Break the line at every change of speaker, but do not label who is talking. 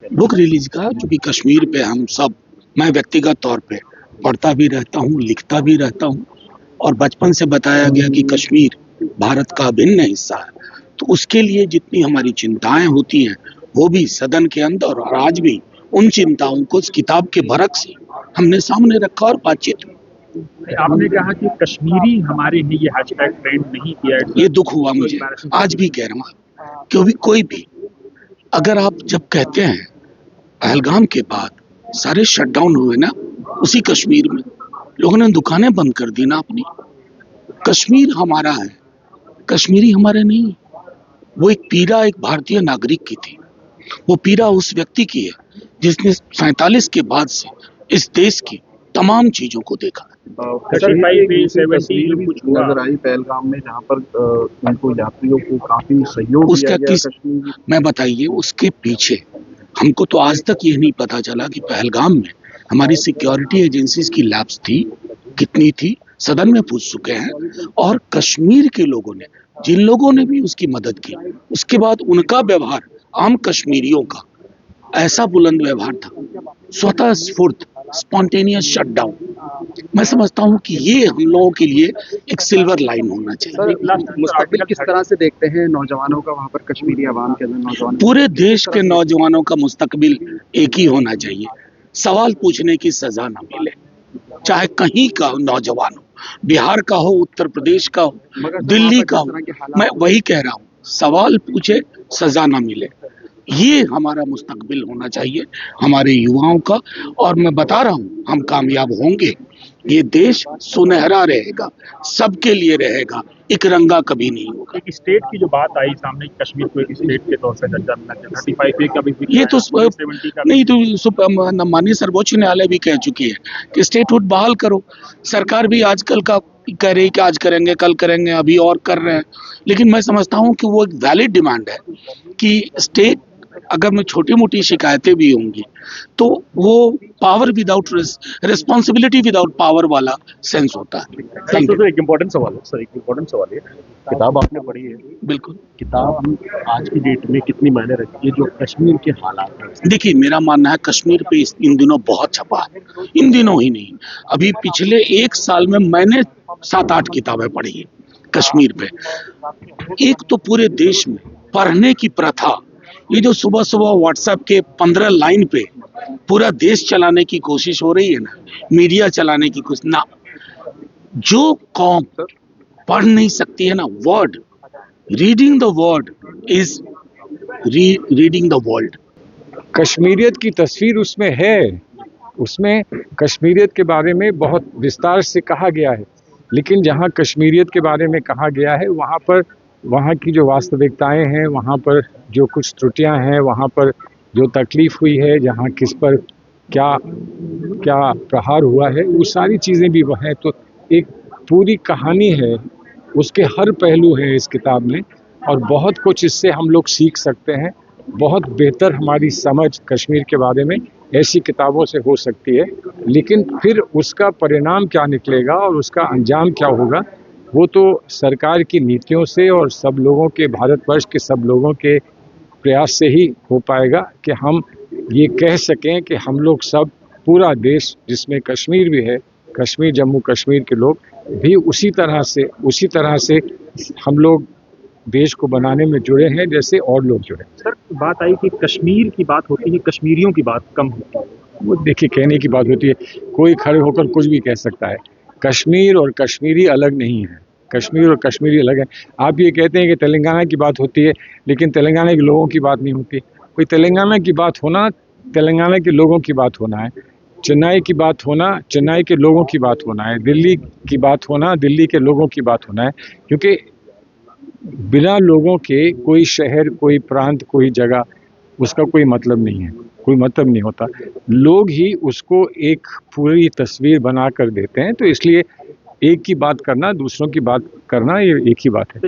Book release का, चूंकि कश्मीर पे हम सब, मैं व्यक्तिगत तौर पे पढ़ता भी रहता हूँ, लिखता भी रहता हूँ और बचपन से बताया गया कि कश्मीर भारत का अभिन्न हिस्सा है। तो उसके लिए जितनी हमारी चिंताएं होती हैं वो भी सदन के अंदर और आज भी उन चिंताओं को इस किताब के भरक से हमने सामने रखा और बातचीत हुई।
आपने कहा कि कश्मीरी हमारे लिए ये हैशटैग ट्रेंड नहीं किया है।
ये दुख हुआ मुझे, आज भी कह रहा हूँ, क्योंकि कोई भी अगर आप जब कहते हैं पहलगाम के बाद सारे शटडाउन हुए ना, उसी कश्मीर में लोगों ने दुकानें बंद कर दी ना अपनी। कश्मीर हमारा है, कश्मीरी हमारे नहीं। वो एक पीड़ा एक भारतीय नागरिक की थी, वो पीड़ा उस व्यक्ति की है जिसने 47 के बाद से इस देश की तमाम चीजों को देखा।
तस्वीर भी नजर आई पहलगाम में, जहां पर उनको यात्रियों को काफी सहयोग
उसका किस मैं बताइए, उसके पीछे हमको तो आज तक ये नहीं पता चला कि पहलगाम में हमारी सिक्योरिटी एजेंसीज की लैब्स थी, कितनी थी, सदन में पूछ चुके हैं। और कश्मीर के लोगों ने, जिन लोगों ने भी उसकी मदद की, उसके बाद उनका व्यवहार आम कश्मीरियों का ऐसा बुलंद व्यवहार था, स्वतः स्फूर्त, स्पॉन्टेनियस शटडाउन। मैं समझता हूं कि ये हम लोगों के लिए एक सिल्वर लाइन होना चाहिए।
मुस्तकबिल किस तरह से देखते हैं नौजवानों का, वहाँ पर कश्मीरी आवाम के अंदर नौजवान,
पूरे देश के नौजवानों का मुस्तकबिल एक ही होना चाहिए, सवाल पूछने की सजा न मिले, चाहे कहीं का नौजवान हो, बिहार का हो, उत्तर प्रदेश का हो, दिल्ली का हो। मैं वही कह रहा हूँ, सवाल पूछे, सजा ना मिले, ये हमारा मुस्तकबिल होना चाहिए हमारे युवाओं का। और मैं बता रहा हूँ, हम कामयाब होंगे, ये देश सुनहरा रहेगा, सबके लिए रहेगा, एक रंगा कभी नहीं होगा।
एक स्टेट की जो बात आई सामने, कश्मीर को एक स्टेट के तौर से दर्जा मिलना चाहिए, 35A का भी
ये तो नहीं, तो माननीय सर्वोच्च न्यायालय भी कह चुकी है कि स्टेटहुड बहाल करो। सरकार भी आजकल का कह रही कि आज करेंगे, कल करेंगे, अभी और कर रहे हैं। लेकिन मैं समझता हूँ कि वो एक वैलिड डिमांड है कि स्टेट, अगर में छोटी मोटी शिकायतें भी होंगी तो वो power without responsibility without power वाला सेंस होता है।
सर एक इम्पोर्टेंट सवाल है, किताब आपने पढ़ी है,
बिल्कुल,
किताब आज की डेट में कितनी मायने रखती है जो कश्मीर के हालात हैं?
देखिए, मेरा मानना है कश्मीर पे इन दिनों बहुत छपा है, इन दिनों ही नहीं, अभी पिछले 1 साल में मैंने 7-8 किताबें पढ़ी है कश्मीर पे। एक तो पूरे देश में पढ़ने की प्रथा, ये जो सुबह सुबह व्हाट्सएप के 15 लाइन पे पूरा देश चलाने की कोशिश हो रही है ना, मीडिया चलाने की कोशिश ना, जो कौम पढ़ नहीं सकती है ना, word, reading the word is reading the world.
कश्मीरियत की तस्वीर उसमें है, उसमें कश्मीरियत के बारे में बहुत विस्तार से कहा गया है, लेकिन जहाँ कश्मीरियत के बारे में कहा गया है वहाँ पर वहाँ की जो वास्तविकताएं हैं, वहाँ पर जो कुछ त्रुटियां हैं, वहाँ पर जो तकलीफ़ हुई है, जहाँ किस पर क्या क्या प्रहार हुआ है, वो सारी चीज़ें भी वह हैं। तो एक पूरी कहानी है, उसके हर पहलू हैं इस किताब में और बहुत कुछ इससे हम लोग सीख सकते हैं। बहुत बेहतर हमारी समझ कश्मीर के बारे में ऐसी किताबों से हो सकती है, लेकिन फिर उसका परिणाम क्या निकलेगा और उसका अंजाम क्या होगा, वो तो सरकार की नीतियों से और सब लोगों के, भारतवर्ष के सब लोगों के प्रयास से ही हो पाएगा कि हम ये कह सकें कि हम लोग सब, पूरा देश जिसमें कश्मीर भी है, कश्मीर जम्मू कश्मीर के लोग भी उसी तरह से हम लोग देश को बनाने में जुड़े हैं जैसे और लोग जुड़े।
सर बात आई कि कश्मीर की बात होती है, कश्मीरियों की बात कम होती है।
वो देखिए, कहने की बात होती है, कोई खड़े होकर कुछ भी कह सकता है। कश्मीर और कश्मीरी अलग नहीं है, कश्मीर और कश्मीरी अलग है। आप ये कहते हैं कि तेलंगाना की बात होती है, लेकिन तेलंगाना के लोगों की बात नहीं होती। कोई तेलंगाना की बात होना, तेलंगाना के लोगों की बात होना है, चेन्नई की बात होना, चेन्नई के लोगों की बात होना है, दिल्ली की बात होना, दिल्ली के लोगों की बात होना है। क्योंकि बिना लोगों के कोई शहर, कोई प्रांत, कोई जगह, उसका कोई मतलब नहीं है, कोई मतलब नहीं होता। लोग ही उसको एक पूरी तस्वीर बना कर देते हैं। तो इसलिए एक की बात करना, दूसरों की बात करना, ये एक ही बात है।